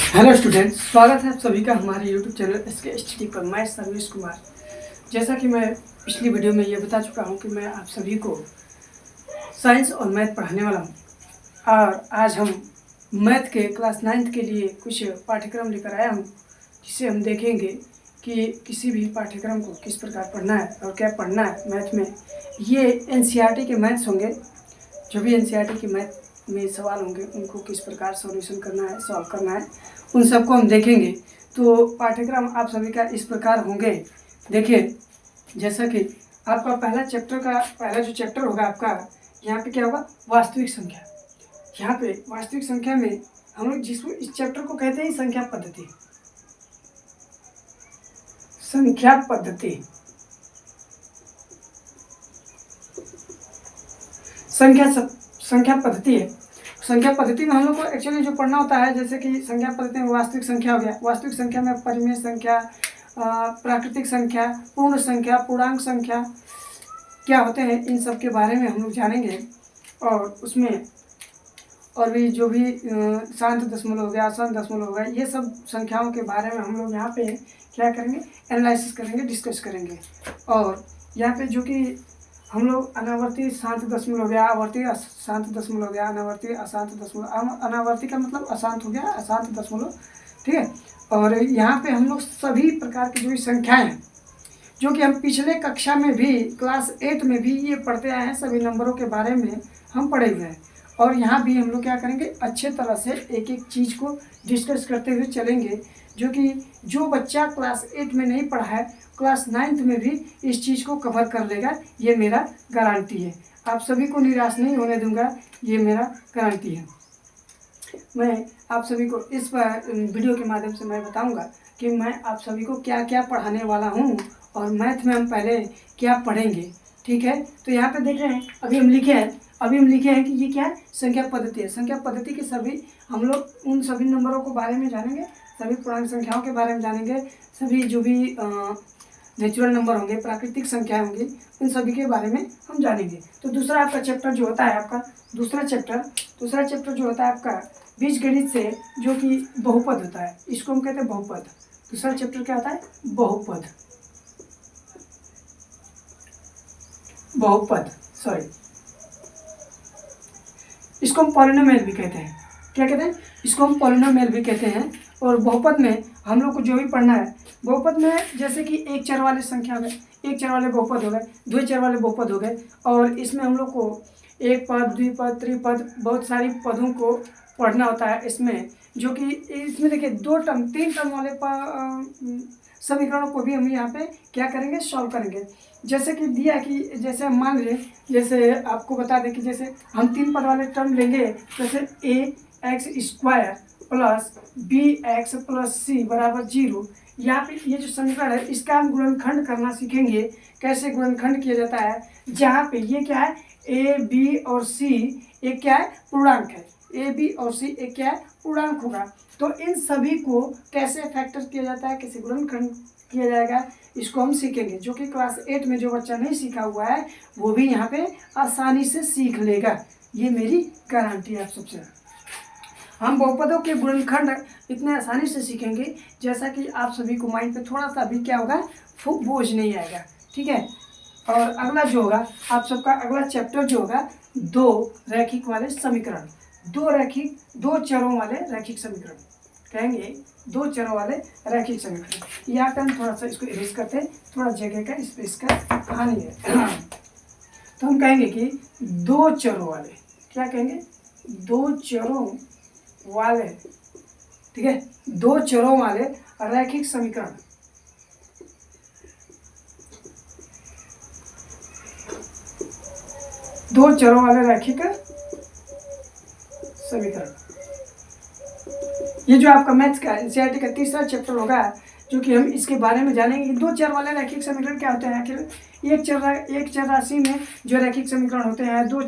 Hello student, स्वागत है आप सभी का हमारे यूट्यूब चैनल SK पर। मैं सर्वेश कुमार। जैसा कि मैं पिछली वीडियो में ये बता चुका हूँ कि मैं आप सभी को साइंस और मैथ पढ़ाने वाला हूँ, और आज हम मैथ के क्लास 9th के लिए कुछ पाठ्यक्रम लेकर आया हूँ, जिसे हम देखेंगे कि किसी भी पाठ्यक्रम को किस प्रकार पढ़ना है और क्या पढ़ना है मैथ में। ये NCERT के मैथ्स होंगे। जो भी NCERT के मैथ में सवाल होंगे उनको किस प्रकार सॉल्यूशन करना है, सॉल्व करना है, उन सबको हम देखेंगे। तो पाठ्यक्रम आप सभी का इस प्रकार होंगे। देखिए, जैसा कि आपका पहला जो चैप्टर होगा आपका, यहाँ पे क्या होगा, वास्तविक संख्या। यहाँ पे वास्तविक संख्या में हम लोग जिसको इस चैप्टर को कहते हैं संख्या पद्धति। संख्या पद्धति संख्या पद्धति है। संख्या पद्धति में हम लोग को एक्चुअली जो पढ़ना होता है, जैसे कि संख्या पद्धति में वास्तविक संख्या हो गया। वास्तविक संख्या में परिमेय संख्या, प्राकृतिक संख्या, पूर्ण संख्या, पूर्णांक संख्या क्या होते हैं, इन सब के बारे में हम लोग जानेंगे। और उसमें और भी जो भी शांत दशमलव हो गया, अशांत दशमलव हो गया, ये सब संख्याओं के बारे में हम लोग यहाँ पे क्या करेंगे, एनालिसिस करेंगे, डिस्कस करेंगे। और यहाँ पे जो कि हम लोग अनावर्ती शांत दशमलव हो गया, आवर्ती अशांत दशमलव हो गया, अनावर्ती अशांत दशमलव, अनावर्ती का मतलब अशांत हो गया, अशांत दशमलव, ठीक है। और यहाँ पे हम लोग सभी प्रकार की जो भी संख्याएं हैं, जो कि हम पिछले कक्षा में भी क्लास 8 में भी ये पढ़ते आए हैं, सभी नंबरों के बारे में हम पढ़े हुए हैं। और यहाँ भी हम लोग क्या करेंगे, अच्छे तरह से एक एक चीज़ को डिस्कस करते हुए चलेंगे, जो कि जो बच्चा क्लास 8 में नहीं पढ़ा है, क्लास 9th में भी इस चीज़ को कवर कर लेगा, ये मेरा गारंटी है। आप सभी को निराश नहीं होने दूंगा, ये मेरा गारंटी है। मैं आप सभी को इस वीडियो के माध्यम से मैं बताऊंगा कि मैं आप सभी को क्या क्या पढ़ाने वाला हूं, और मैथ में हम पहले क्या पढ़ेंगे, ठीक है। तो यहाँ पे देख रहे हैं, अभी हम लिखे हैं कि ये क्या है, संख्या पद्धति है। संख्या पद्धति के सभी हम लोग उन सभी नंबरों को बारे में जानेंगे, सभी पूर्णांक संख्याओं के बारे में जानेंगे, सभी जो भी नेचुरल नंबर होंगे, प्राकृतिक संख्या होंगी, उन सभी के बारे में हम जानेंगे। तो दूसरा आपका चैप्टर जो होता है, आपका दूसरा चैप्टर जो होता है आपका बीजगणित से, जो कि बहुपद होता है, इसको हम कहते हैं बहुपद। दूसरा चैप्टर क्या होता है, बहुपद, सॉरी, इसको हम पॉलिनोमियल भी कहते हैं। क्या कहते हैं, इसको हम पॉलिनोमियल भी कहते हैं। और बहुपद में हम लोग को जो भी पढ़ना है, बहुपद में जैसे कि एक चर वाले संख्या हो गए, एक चर वाले बहुपद हो गए, दो चर वाले बहुपद हो गए, और इसमें हम लोग को एक पद, द्विपद, त्रिपद, बहुत सारी पदों को पढ़ना होता है इसमें। जो कि इसमें देखिए 3 टर्म वाले समीकरणों को भी हम यहाँ पे क्या करेंगे, सॉल्व करेंगे। जैसे कि दिया कि जैसे हम मान लें, जैसे आपको बता दें कि जैसे हम 3 पद वाले टर्म लेंगे, जैसे ax² plus bx plus c बराबर 0। यहाँ पे ये जो समीकरण है, इसका हम गुणनखंड करना सीखेंगे, कैसे गुणनखंड किया जाता है। जहाँ पे ये क्या है, a b और c एक क्या है, पूर्णांक है। a b और c एक क्या है, पूर्णांक होगा। तो इन सभी को कैसे फैक्टर किया जाता है, कैसे गुणनखंड किया जाएगा, इसको हम सीखेंगे। जो कि क्लास 8 में जो बच्चा नहीं सीखा हुआ है, वो भी यहाँ पे आसानी से सीख लेगा, ये मेरी गारंटी है आप सबसे। हम बहुपदों के गुणनखंड इतने आसानी से सीखेंगे, जैसा कि आप सभी को माइंड पे थोड़ा सा भी क्या होगा, बोझ नहीं आएगा, ठीक है। और अगला जो होगा आप सबका, अगला चैप्टर जो होगा, दो चरों वाले रैखिक समीकरण कहेंगे, 2 चरों वाले रैखिक समीकरण। यहाँ पे हम थोड़ा सा इसको इरेज करते हैं, थोड़ा जगह का स्पेस का हानि है। तो हम कहेंगे कि 2 चरों वाले, क्या कहेंगे, 2 चरों वाले, ठीक है, 2 चरों वाले रैखिक समीकरण। दो चरों वाले रैखिक समीकरण, ये जो आपका मैथ्स का NCERT का तीसरा चैप्टर होगा, जो कि हम इसके बारे में जानेंगे। 2 चर वाले रैखिक समीकरण क्या होते हैं आखिर। एक चर राशि में जो रैखिक समीकरण होते हैं, 2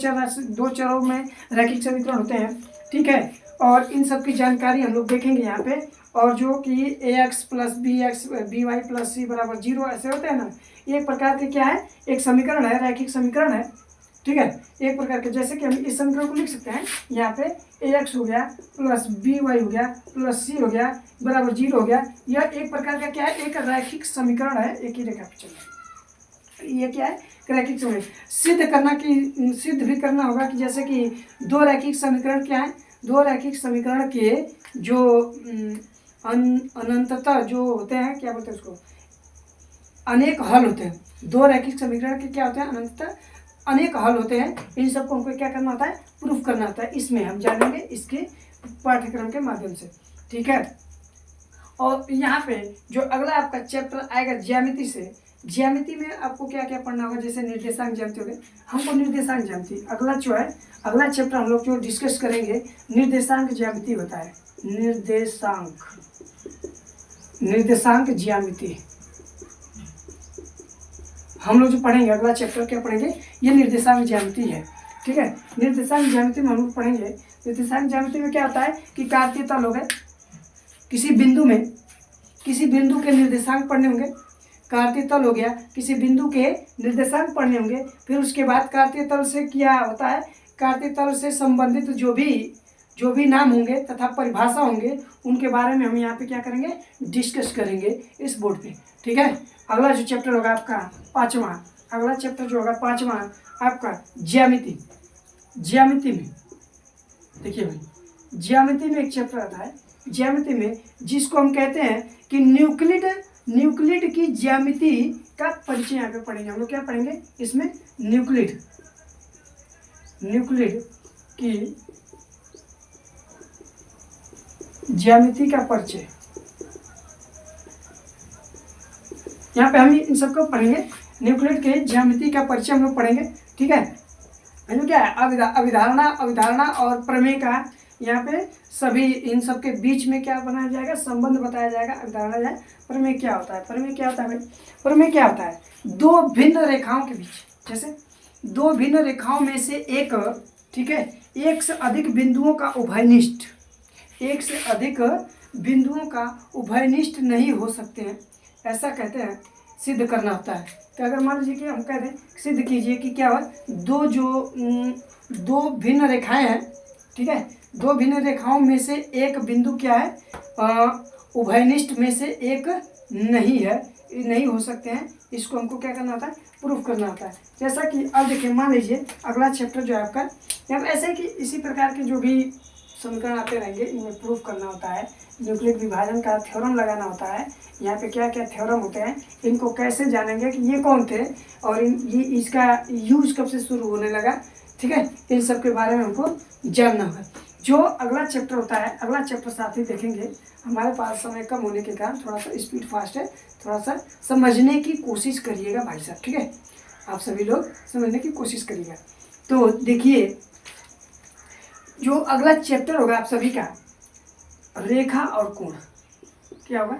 चरों में रैखिक समीकरण होते हैं, ठीक है। और इन सब की जानकारी हम लोग देखेंगे यहाँ पे। और जो कि ax plus by plus c बराबर 0 ऐसे होते हैं ना, ये एक प्रकार के क्या है, एक समीकरण है, रैखिक समीकरण है। ठीक है। एक प्रकार के, जैसे कि हम इस समीकरण को लिख सकते हैं, यहाँ पे ax हो गया प्लस by हो गया प्लस c हो गया बराबर 0 हो गया। यह एक प्रकार का क्या है, एक रैखिक समीकरण है, एक ही रेखा पे चल रहा है। ये क्या है, रैखिक समीकरण। सिद्ध भी करना होगा कि जैसे कि दो रैखिक समीकरण क्या है, दो रैखिक समीकरण के जो अनंतता जो होते हैं, क्या बोलते हैं उसको, अनेक हल होते हैं। दो रैखिक समीकरण के क्या होते हैं, अनंतता अनेक हल होते हैं। इन सबको हमको क्या करना होता है, प्रूफ करना होता है। इसमें हम जानेंगे इसके पाठ्यक्रम के माध्यम से, ठीक है। और यहाँ पे जो अगला आपका चैप्टर आएगा ज्यामिति से, ज्यामिति में आपको क्या क्या पढ़ना होगा, जैसे निर्देशांक ज्यामिति हो गए, हमको निर्देशांक ज्यामिति अगला जो है, अगला चैप्टर हम लोग जो डिस्कस करेंगे निर्देशांक ज्यामिति होता है। निर्देशांक ज्यामिति हम लोग जो पढ़ेंगे, अगला चैप्टर क्या पढ़ेंगे, ये निर्देशांक ज्यामिति है, ठीक है। निर्देशांक ज्यामिति में हम लोग पढ़ेंगे, निर्देशांक ज्यामिति में क्या होता है कि कार्तीय तल हो गए, किसी बिंदु में, किसी बिंदु के निर्देशांक पढ़ने होंगे, कार्तीय तल हो गया, किसी बिंदु के निर्देशांक पढ़ने होंगे। फिर उसके बाद कार्तीय तल से क्या होता है, कार्तीय तल से संबंधित जो भी नाम होंगे तथा परिभाषा होंगे, उनके बारे में हम यहाँ पे क्या करेंगे, डिस्कस करेंगे इस बोर्ड पे, ठीक है। अगला जो चैप्टर होगा आपका पांचवा, अगला चैप्टर जो होगा पांचवा आपका ज्यामिति। ज्यामिति में देखिए भाई, ज्यामिति में एक चैप्टर आता है, ज्यामिति में जिसको हम कहते हैं कि न्यूक्लिड की ज्यामिति का परिचय यहाँ पे पढ़ेंगे हम लोग। क्या पढ़ेंगे इसमें, न्यूक्लिड की ज्यामिति का परिचय। यहाँ पे हम इन सबको पढ़ेंगे, न्यूक्लिड के ज्यामिति का परिचय हम लोग पढ़ेंगे, ठीक है। जो क्या है, अवधारणा और प्रमेय का यहाँ पे सभी इन सब के बीच में क्या बनाया जाएगा, संबंध बताया जाएगा। अवधारणा है, प्रमेय क्या होता है, प्रमेय क्या होता है भाई, प्रमेय क्या होता है, दो भिन्न रेखाओं के बीच, जैसे दो भिन्न रेखाओं में से एक, ठीक है, एक से अधिक बिंदुओं का उभयनिष्ठ, एक से अधिक बिंदुओं का उभयनिष्ठ नहीं हो सकते हैं, ऐसा कहते हैं, सिद्ध करना होता है। तो अगर मान लीजिए कि हम कह दें सिद्ध कीजिए कि क्या हुआ, दो भिन्न रेखाएं हैं, ठीक है, दो भिन्न रेखाओं में से एक बिंदु क्या है, उभयनिष्ठ में से एक नहीं है, नहीं हो सकते हैं, इसको हमको क्या करना होता है, प्रूफ करना होता है। जैसा कि अब देखिए, मान लीजिए अगला चैप्टर जो है आपका, अब ऐसे कि इसी प्रकार के जो भी समीकरण आते रहेंगे, इनमें प्रूफ करना होता है, न्यूक्लिड विभाजन का थ्योरम लगाना होता है। यहाँ पे क्या क्या थ्योरम होते हैं, इनको कैसे जानेंगे कि ये कौन थे और ये इसका यूज कब से शुरू होने लगा, ठीक है, इन सब के बारे में हमको जानना होगा। जो अगला चैप्टर होता है, अगला चैप्टर साथ ही देखेंगे। हमारे पास समय कम होने के कारण थोड़ा सा स्पीड फास्ट है, थोड़ा सा समझने की कोशिश करिएगा भाई साहब, ठीक है, आप सभी लोग समझने की कोशिश करिएगा। तो देखिए, जो अगला चैप्टर होगा आप सभी का, रेखा और कोण। क्या होगा,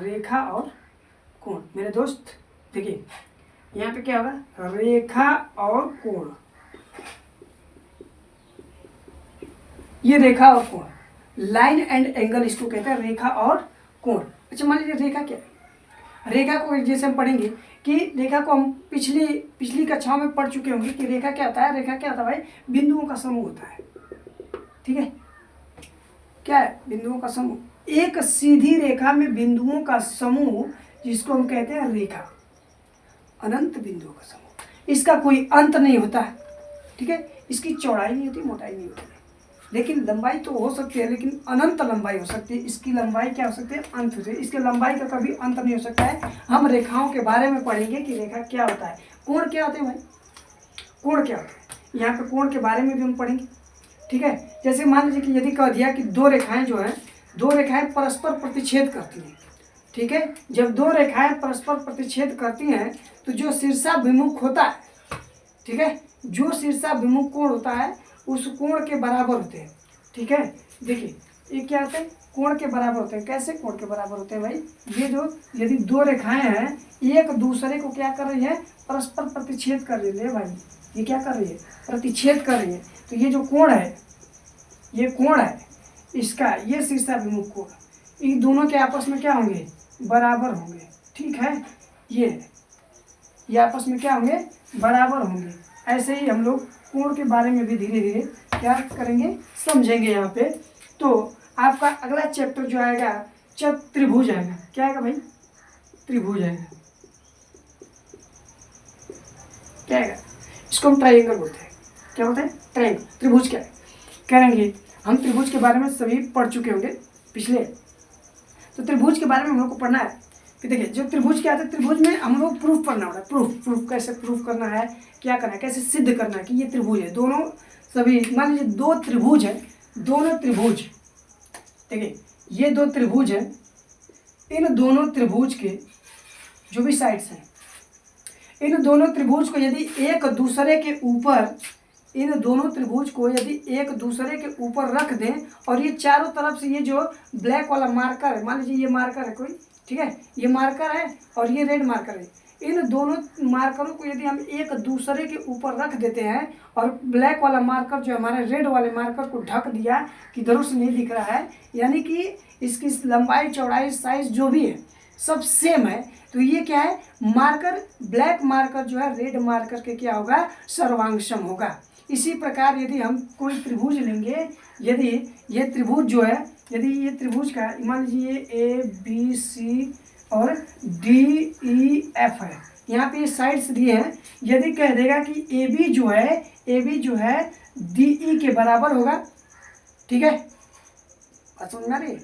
रेखा और कोण। मेरे दोस्त देखिए, यहाँ पे क्या होगा, रेखा और कोण, ये रेखा और कोण, लाइन एंड एंगल इसको कहते हैं, रेखा और कोण। अच्छा मान लीजिए रेखा क्या है, रेखा को जैसे हम पढ़ेंगे कि रेखा को हम पिछली कक्षाओं में पढ़ चुके होंगे कि रेखा क्या होता है, रेखा क्या होता है भाई, बिंदुओं का समूह होता है, ठीक है, क्या है, बिंदुओं का समूह। एक सीधी रेखा में बिंदुओं का समूह जिसको हम कहते हैं रेखा, अनंत बिंदुओं का समूह, इसका कोई अंत नहीं होता है, ठीक है, इसकी चौड़ाई नहीं होती, मोटाई नहीं होती, लेकिन लंबाई तो हो सकती है, लेकिन अनंत लंबाई हो सकती है। इसकी लंबाई क्या हो सकती है, अंत होती है, इसके लंबाई का कभी अंत नहीं हो सकता है। हम रेखाओं के बारे में पढ़ेंगे कि रेखा क्या होता है, कोण क्या होते हैं भाई, कोण क्या होता है, यहाँ पे कोण के बारे में भी हम पढ़ेंगे, ठीक है। जैसे मान लीजिए कि यदि कह दिया कि दो रेखाएं जो हैं, दो रेखाएं परस्पर प्रतिच्छेद करती हैं, ठीक है, जब दो रेखाएं परस्पर प्रतिच्छेद करती हैं तो जो शीर्षाभिमुख होता है, ठीक है, जो शीर्षाभिमुख कोण होता है उस कोण के बराबर होते हैं, ठीक है। देखिए ये क्या होते हैं, कोण के बराबर होते हैं। कैसे कोण के बराबर होते हैं भाई, ये जो यदि दो रेखाएं हैं एक दूसरे को क्या कर रही है, परस्पर प्रतिच्छेद कर रही है भाई, ये क्या कर रही है, प्रतिच्छेद कर रही है, तो ये जो कोण है, ये कोण है, इसका ये शीर्षाभिमुख कोण, इन दोनों के आपस में क्या होंगे, बराबर होंगे, ठीक है, ये आपस में क्या होंगे, बराबर होंगे, ऐसे ही हम लोग कोण के बारे में भी धीरे धीरे क्या करेंगे, समझेंगे यहाँ पे। तो आपका अगला चैप्टर जो आएगा त्रिभुज आएगा। क्या आएगा भाई? त्रिभुज आएगा। क्या आएगा? इसको हम ट्राइंगल बोलते हैं। क्या बोलते हैं? ट्राइंगल। त्रिभुज क्या है करेंगे हम? त्रिभुज के बारे में सभी पढ़ चुके होंगे पिछले। तो त्रिभुज के बारे में हम लोग को पढ़ना है कि देखिए जो त्रिभुज क्या है, त्रिभुज में हम लोग प्रूफ करना होता है। प्रूफ कैसे प्रूफ करना है, क्या करना है, कैसे सिद्ध करना है कि ये त्रिभुज है। दोनों सभी मान लीजिए दो त्रिभुज है, दोनों त्रिभुज देखिए ये दो त्रिभुज है, इन दोनों त्रिभुज के जो भी साइड्स हैं, इन दोनों त्रिभुज को यदि एक दूसरे के ऊपर, इन दोनों त्रिभुज को यदि एक दूसरे के ऊपर रख दें और ये चारों तरफ से ये जो ब्लैक वाला मार्कर है, मान लीजिए ये मार्कर है कोई, ठीक है, ये मार्कर है और ये रेड मार्कर है, इन दोनों मार्करों को यदि हम एक दूसरे के ऊपर रख देते हैं और ब्लैक वाला मार्कर जो हमारे रेड वाले मार्कर को ढक दिया कि इधर से नहीं दिख रहा है, यानी कि इसकी लंबाई चौड़ाई साइज जो भी है सब सेम है, तो ये क्या है, मार्कर ब्लैक मार्कर जो है रेड मार्कर के क्या होगा, सर्वांगसम होगा। इसी प्रकार यदि हम कोई त्रिभुज लेंगे, यदि ये त्रिभुज जो है, यदि ये त्रिभुज का मान लीजिए ए बी सी और डी ई एफ है, यहाँ पे ये साइड्स दिए हैं, यदि कह देगा कि ए बी जो है डी ई के बराबर होगा, ठीक है, बात समझ में आ रही है,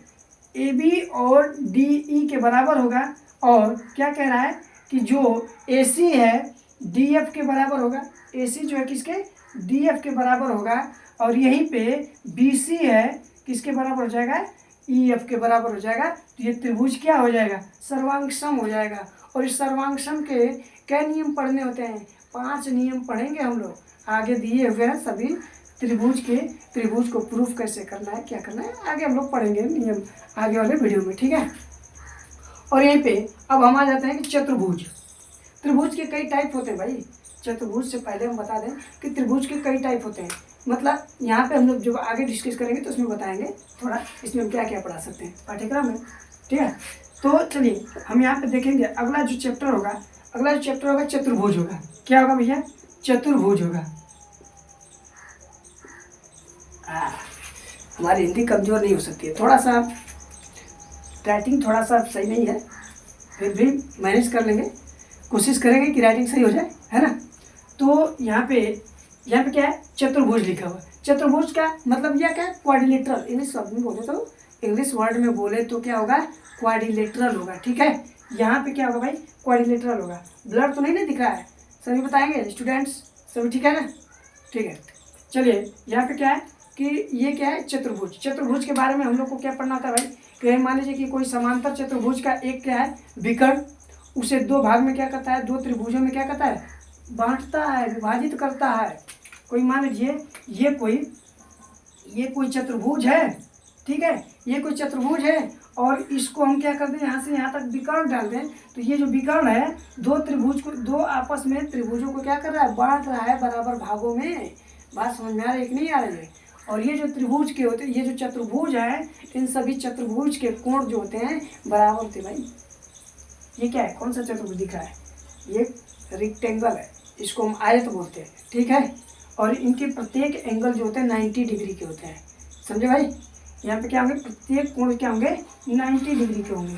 ए बी और डी ई के बराबर होगा, और क्या कह रहा है कि जो ए सी है डी एफ के बराबर होगा, ए सी जो है किसके, डी एफ के बराबर होगा, और यहीं पे बी सी है किसके बराबर हो जाएगा, ई एफ के बराबर हो जाएगा। तो ये त्रिभुज क्या हो जाएगा, सर्वांगसम हो जाएगा। और इस सर्वांगसम के क्या नियम पढ़ने होते हैं, 5 नियम पढ़ेंगे हम लोग, आगे दिए हुए हैं सभी त्रिभुज को प्रूफ कैसे करना है, क्या करना है, आगे हम लोग पढ़ेंगे नियम आगे वाले वीडियो में, ठीक है। और यहीं पे अब हम आ जाते हैं कि चतुर्भुज। त्रिभुज के कई टाइप होते हैं भाई। चतुर्भुज से पहले हम बता दें कि त्रिभुज के कई टाइप होते हैं, मतलब यहाँ पे हम लोग जो आगे डिस्कस करेंगे तो उसमें बताएंगे थोड़ा इसमें हम क्या क्या पढ़ा सकते हैं पाठ्यक्रम में, ठीक है। तो चलिए हम यहाँ पे देखेंगे अगला जो चैप्टर होगा चतुर्भुज होगा। क्या होगा भैया, चतुर्भुज होगा। हमारी हिंदी कमज़ोर नहीं हो सकती है, थोड़ा सा राइटिंग थोड़ा सा सही नहीं है, फिर भी मैनेज कर लेंगे, कोशिश करेंगे कि राइटिंग सही हो जाए, है ना। तो यहाँ पे क्या है, चतुर्भुज लिखा हुआ। चतुर्भुज का मतलब यह क्या है, क्वाड्रिलेटरल। इंग्लिश शब्द में बोले तो, इंग्लिश वर्ड में बोले तो क्या होगा, क्वाड्रिलेटरल होगा, ठीक है। यहाँ पे क्या होगा भाई, क्वाड्रिलेटरल होगा। ब्लर तो नहीं ना दिख रहा है, सभी बताएंगे स्टूडेंट्स, सभी ठीक है ना, ठीक है। चलिए यहाँ पे क्या है कि ये क्या है, चतुर्भुज। चतुर्भुज के बारे में हम लोग को क्या पढ़ना था भाई, कि मान लीजिए कि कोई समांतर चतुर्भुज का एक क्या है, विकर्ण, उसे 2 भाग में क्या करता है, 2 त्रिभुजों में क्या करता है, बांटता है, विभाजित करता है। कोई मान लीजिए ये कोई चतुर्भुज है, ठीक है, ये कोई चतुर्भुज है, और इसको हम क्या कर दें, यहाँ से यहाँ तक विकर्ण डाल दें, तो ये जो विकर्ण है 2 त्रिभुज को, 2 आपस में त्रिभुजों को क्या कर रहा है, बांट रहा है बराबर भागों में। बात समझ में आ रही है कि नहीं आ रही है। और ये जो त्रिभुज के होते हैं, ये जो चतुर्भुज है, इन सभी चतुर्भुज के कोण जो होते हैं बराबर होते हैं भाई। ये क्या है, कौन सा चतुर्भुज दिख रहा है, ये रेक्टेंगल है, इसको हम आयत बोलते हैं, ठीक है। और इनके प्रत्येक एंगल जो होते हैं 90 डिग्री के होते हैं, समझे भाई। यहाँ पे क्या होंगे, प्रत्येक कोण क्या होंगे, 90 डिग्री के होंगे।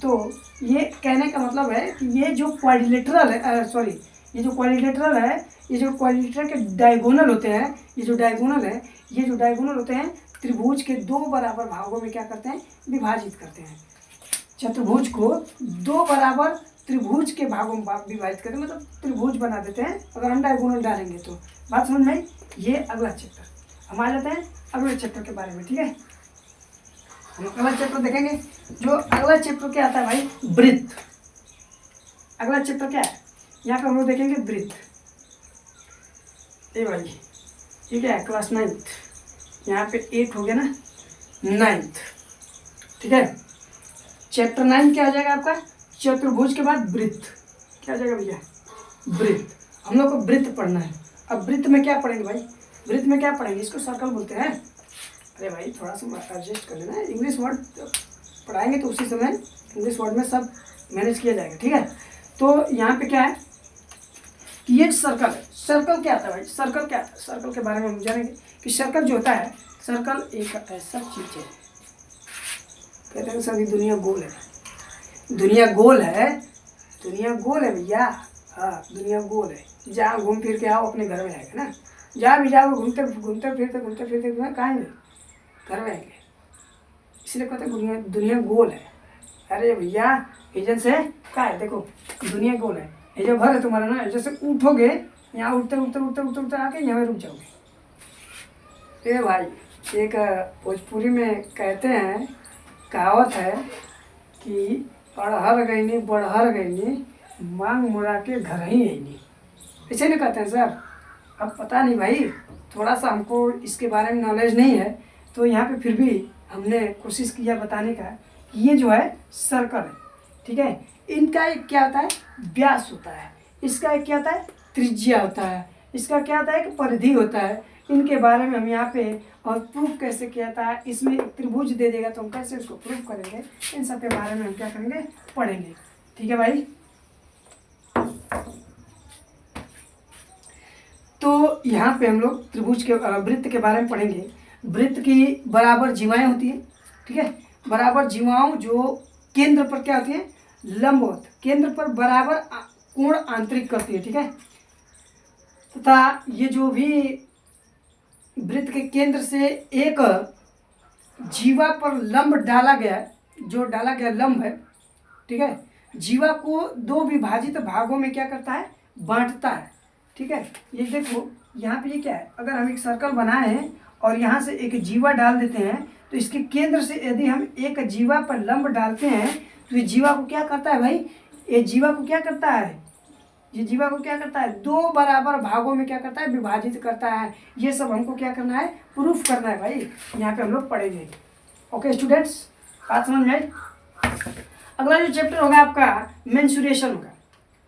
तो ये कहने का मतलब है कि ये जो क्वाड्रिलेटरल है, ये जो क्वाड्रिलेटरल है, ये जो क्वाड्रिलेटरल के डायगोनल होते हैं, ये जो डायगोनल होते हैं त्रिभुज के 2 बराबर भागों में क्या करते हैं, विभाजित करते हैं। चतुर्भुज को 2 बराबर त्रिभुज के भागों में विभाजित करते हैं, मतलब त्रिभुज बना देते हैं अगर हम डायगोनल डालेंगे तो। बात समझ में आई। ये अगला चैप्टर, हम आ जाते हैं अगले चैप्टर के बारे में, ठीक है। हम अगला चैप्टर देखेंगे। जो अगला चैप्टर क्या आता है भाई, वृत्त। अगला चैप्टर क्या है, यहाँ पे हम लोग देखेंगे वृत्त। ए भाई ये क्या है, क्लास 9th, यहाँ पे 8 हो गया ना, 9th, ठीक है। चैप्टर 9 क्या आ जाएगा आपका, चतुर्भुज के बाद वृत्त। क्या आ जाएगा भैया, वृत्त। हम लोग को वृत्त पढ़ना है। अब वृत्त में क्या पढ़ेंगे भाई, वृत्त में क्या पढ़ेंगे, इसको सर्कल बोलते हैं। अरे भाई थोड़ा सा एडजस्ट कर लेना, इंग्लिश वर्ड पढ़ाएंगे तो उसी समय इंग्लिश वर्ड में सब मैनेज किया जाएगा, ठीक है। तो यहाँ पे क्या है ये सर्कल है। सर्कल क्या आता है भाई, सर्कल क्या आता है, सर्कल के बारे में हम जानेंगे कि सर्कल जो होता है, सर्कल एक ऐसा चीज है, कहते हैं सभी दुनिया गोल है, दुनिया गोल है, दुनिया गोल है भैया। हाँ दुनिया गोल है, जहाँ घूम फिर के आओ अपने घर में आएगा ना, जहाँ भी जाओ घूमते घूमते फिरते कहाँ आएंगे, घर में आएंगे। इसलिए कहते हैं दुनिया दुनिया गोल है। अरे भैया एजेंट से क्या है, देखो दुनिया गोल है, ये जो घर है तुम्हारा ना, जैसे उठोगे यहाँ उठते उठते उठते उठते उठते आके यहाँ रुक जाओगे। ए भाई एक भोजपुरी में कहते हैं, कहावत है कि अड़हर गईनी बड़हर गईनी मांग मुड़ा के घर ही आईनी, ऐसे नहीं कहते हैं सर। अब पता नहीं भाई, थोड़ा सा हमको इसके बारे में नॉलेज नहीं है, तो यहाँ पे फिर भी हमने कोशिश किया बताने का कि ये जो है सर्कल है, ठीक है। इनका एक क्या होता है, व्यास होता है, इसका एक क्या होता है, त्रिज्या होता है, इसका क्या होता है, एक परिधि होता है। इनके बारे में हम यहाँ पे और प्रूफ कैसे किया था, इसमें एक त्रिभुज दे देगा तो हम कैसे उसको प्रूफ करेंगे, इन सब के बारे में हम क्या करेंगे, पढ़ेंगे, ठीक है भाई। तो यहाँ पे हम लोग त्रिभुज के वृत्त के बारे में पढ़ेंगे। वृत्त की बराबर जीवाएं होती है, ठीक है। बराबर जीवाओं जो केंद्र पर क्या होती है, लंबवत, केंद्र पर बराबर कोण आंतरिक करती है, ठीक है। तथा ये जो भी वृत्त के केंद्र से एक जीवा पर लंब डाला गया, जो डाला गया लंब है, ठीक है, जीवा को दो विभाजित भागों में क्या करता है, बांटता है, ठीक है। ये देखो यहाँ पे ये क्या है, अगर हम एक सर्कल बनाए हैं और यहाँ से एक जीवा डाल देते हैं, तो इसके केंद्र से यदि हम एक जीवा पर लंब डालते हैं तो ये जीवा को क्या करता है भाई, ये जीवा को क्या करता है, ये जीवा को क्या करता है, दो बराबर भागों में क्या करता है, विभाजित करता है। ये सब हमको क्या करना है, प्रूफ करना है भाई, यहाँ पे हम लोग पढ़ेंगे। ओके स्टूडेंट्स, बात समझ में आई। अगला जो चैप्टर होगा आपका मेंसुरेशन होगा,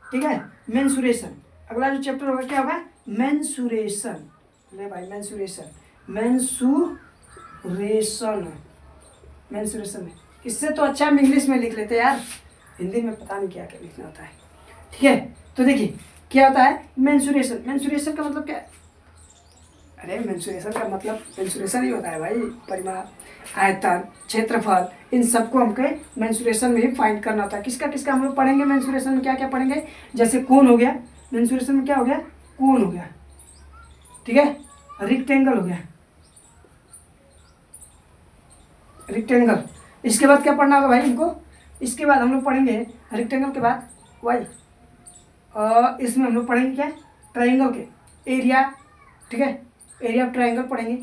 ठीक है, मेंसुरेशन। अगला जो चैप्टर होगा क्या होगा, मेंसुरेशन। ले भाई मेंसुरेशन, मेंसुरेशन, मेंसुरेशन है। इससे तो अच्छा हम इंग्लिश में लिख लेते यार, हिंदी में पता नहीं क्या क्या लिखना होता है, ठीक है। तो देखिए क्या होता है मेंसुरेशन, मेंसुरेशन का मतलब क्या है, अरे मेंसुरेशन का मतलब मेंसुरेशन ही होता है भाई, परिमाप, आयतन, क्षेत्रफल, इन सबको हमको मेंसुरेशन में ही फाइंड करना होता है। किसका किसका हम लोग पढ़ेंगे मेंसुरेशन में, क्या क्या पढ़ेंगे, जैसे कोण हो गया, मेंसुरेशन में क्या हो गया, कोण हो गया, ठीक है, रेक्टेंगल हो गया, रेक्टेंगल। इसके बाद क्या पढ़ना होगा भाई हमको, इसके बाद हम लोग पढ़ेंगे रेक्टेंगल के बाद वाई, इसमें हम लोग पढ़ेंगे क्या, ट्राइंगल के एरिया, ठीक है, एरिया ऑफ ट्राइंगल पढ़ेंगे,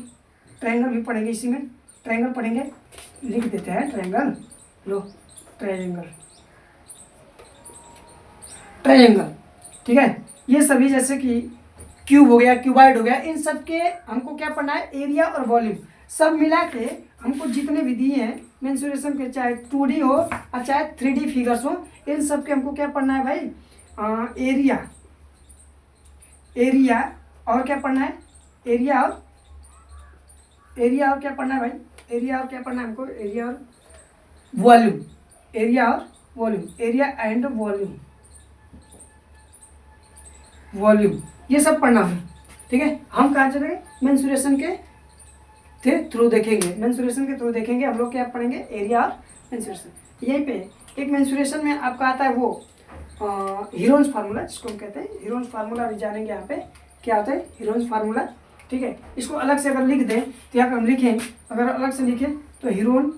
ट्राइंगल भी पढ़ेंगे, इसी में ट्राइंगल पढ़ेंगे, लिख देते हैं ट्राइंगल, लो ट्राइंगल, ट्राइंगल, ठीक है। ये सभी जैसे कि क्यूब हो गया, क्यूबाइड हो गया, इन सब के हमको क्या पढ़ना है, एरिया और वॉल्यूम सब मिला के हमको जितने भी दिए हैं मेंसुरेशन के, चाहे 2D हो और चाहे 3D फिगर्स हो, इन सब के हमको क्या पढ़ना है भाई, एरिया, एरिया और क्या पढ़ना है, एरिया और क्या पढ़ना है भाई, एरिया और क्या पढ़ना है हमको, एरिया और वॉल्यूम, एरिया और volume, area and volume, volume, ये सब पढ़ना है, ठीक है। हम कहाँ चलेंगे, मेंसुरेशन के थ्रू देखेंगे, मेंसुरेशन के थ्रू देखेंगे हम लोग, क्या पढ़ेंगे, एरिया और मेंसुरेशन। यहीं पे एक मेंसुरेशन में आपका आता है वो हीरोन्स फार्मूला, जिसको हम कहते हैं हीरोन्स फार्मूला, भी जानेंगे यहाँ पे क्या होता है हीरोन्स फार्मूला, ठीक है। इसको अलग से अगर लिख दें तो यहाँ पे हम लिखें, अगर अलग से लिखें तो हीरोन,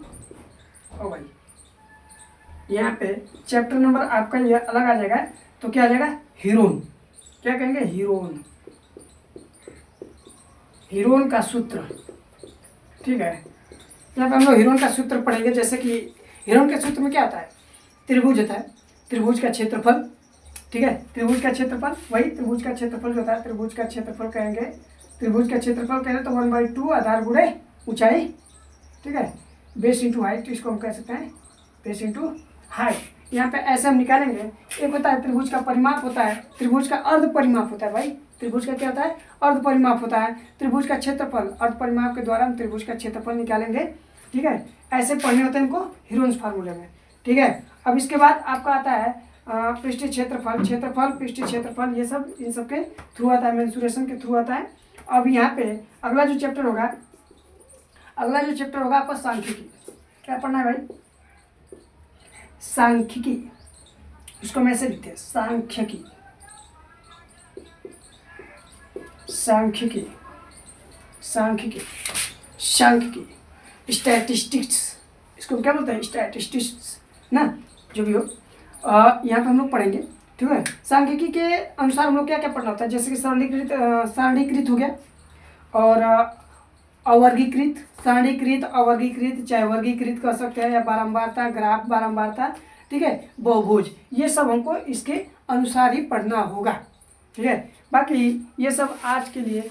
ओ भाई यहाँ पे चैप्टर नंबर आपका ये अलग आ जाएगा, तो क्या आ जाएगा, हीरोन, क्या कहेंगे, हीरोन, हीरोन का सूत्र, ठीक है। यहाँ पे हम लोग हीरोन का सूत्र पढ़ेंगे, जैसे कि हीरोन के सूत्र में क्या आता है, त्रिभुज होता है, त्रिभुज का क्षेत्रफल, ठीक है, त्रिभुज का क्षेत्रफल, वही त्रिभुज का क्षेत्रफल जो होता है, त्रिभुज का क्षेत्रफल कहेंगे, त्रिभुज का क्षेत्रफल कहें तो 1/2 आधार गुणे ऊंचाई, ठीक है, बेस इंटू हाइट, इसको हम कह सकते हैं बेस इंटू हाइट। यहाँ पे ऐसे हम निकालेंगे, एक होता है त्रिभुज का परिमाप होता है, त्रिभुज का अर्ध परिमाप होता है भाई, त्रिभुज का क्या होता है, अर्ध परिमाप होता है, त्रिभुज का क्षेत्रफल, अर्ध परिमाप के द्वारा हम त्रिभुज का क्षेत्रफल निकालेंगे, ठीक है। ऐसे पढ़ने होते हैं इनको हीरोन्स फार्मूले में, ठीक है। अब इसके बाद आपका आता है पृष्ठीय क्षेत्रफल, क्षेत्रफल, पृष्ठीय क्षेत्रफल, ये सब इन सब के थ्रू आता है, मेंसुरेशन के थ्रू आता है। अब यहाँ पे अगला जो चैप्टर होगा आपका सांख्यिकी। क्या पढ़ना है भाई? सांख्यिकी। इसको मैं ऐसे लिखते हैं, सांख्यिकी, सांख्यिकी, सांख्यिकी, सांख्यिकी, स्टैटिस्टिक्स, इसको क्या बोलते हैं? स्टैटिस्टिक्स ना, जो भी हो। यहाँ पे हम लोग पढ़ेंगे, ठीक है। सांख्यिकी के अनुसार हम लोग क्या क्या पढ़ना होता है, जैसे कि सारणीकृत हो गया, और अवर्गीकृत, सारणीकृत, अवर्गीकृत, चाहे वर्गीकृत कर सकते हैं, या बारंबारता, ग्राफ बारंबारता, ठीक है, बहुभुज, ये सब हमको इसके अनुसार ही पढ़ना होगा, ठीक है। बाकी ये सब आज के लिए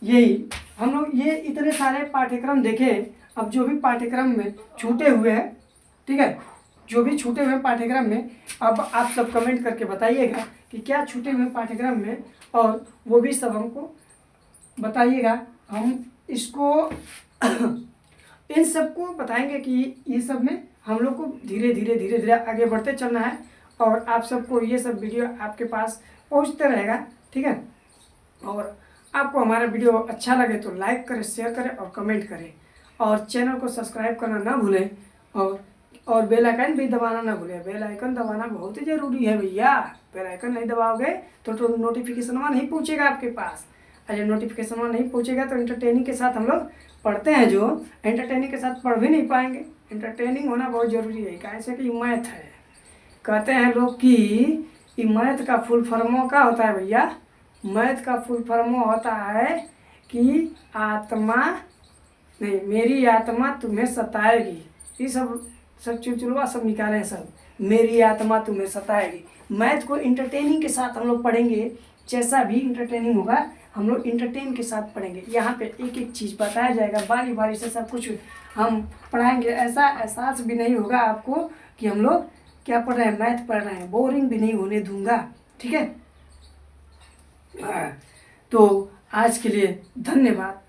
यही, हम लोग ये इतने सारे पाठ्यक्रम देखे। अब जो भी पाठ्यक्रम में छूटे हुए हैं, ठीक है, जो भी छूटे हुए पाठ्यक्रम में, अब आप सब कमेंट करके बताइएगा कि क्या छूटे हुए पाठ्यक्रम में, और वो भी सब हमको बताइएगा। हम इसको इन सबको बताएंगे कि ये सब में हम लोग को धीरे धीरे आगे बढ़ते चलना है, और आप सबको ये सब वीडियो आपके पास पहुंचते रहेगा, ठीक है। और आपको हमारा वीडियो अच्छा लगे तो लाइक करें, शेयर करें और कमेंट करें, और चैनल को सब्सक्राइब करना ना भूलें, और बेल आइकन भी दबाना ना भूलें। बेल आइकन दबाना बहुत ही ज़रूरी है भैया। बेल आइकन नहीं दबाओगे तो नोटिफिकेशन नहीं पहुँचेगा आपके पास। अगर नोटिफिकेशन नहीं पहुँचेगा तो एंटरटेनिंग के साथ हम लोग पढ़ते हैं, जो एंटरटेनिंग के साथ पढ़ भी नहीं पाएंगे। एंटरटेनिंग होना बहुत ज़रूरी है, कैसे कि मैथ है। कहते हैं लोग कि मैथ का फुल फॉर्म क्या होता है भैया? मैथ का फुल फॉर्म होता है कि आत्मा नहीं, मेरी आत्मा तुम्हें सताएगी। ये सब चुलचुलवा सब निकाले हैं सब, मेरी आत्मा तुम्हें सताएगी। मैथ को इंटरटेनिंग के साथ हम लोग पढ़ेंगे, जैसा भी इंटरटेनिंग होगा हम लोग इंटरटेन के साथ पढ़ेंगे। यहाँ पे एक एक चीज़ बताया जाएगा, बारी बारी से सब कुछ हम पढ़ाएंगे। ऐसा एहसास भी नहीं होगा आपको कि हम लोग क्या पढ़ रहे हैं, मैथ पढ़ रहे हैं। बोरिंग भी नहीं होने दूंगा, ठीक है। तो आज के लिए धन्यवाद।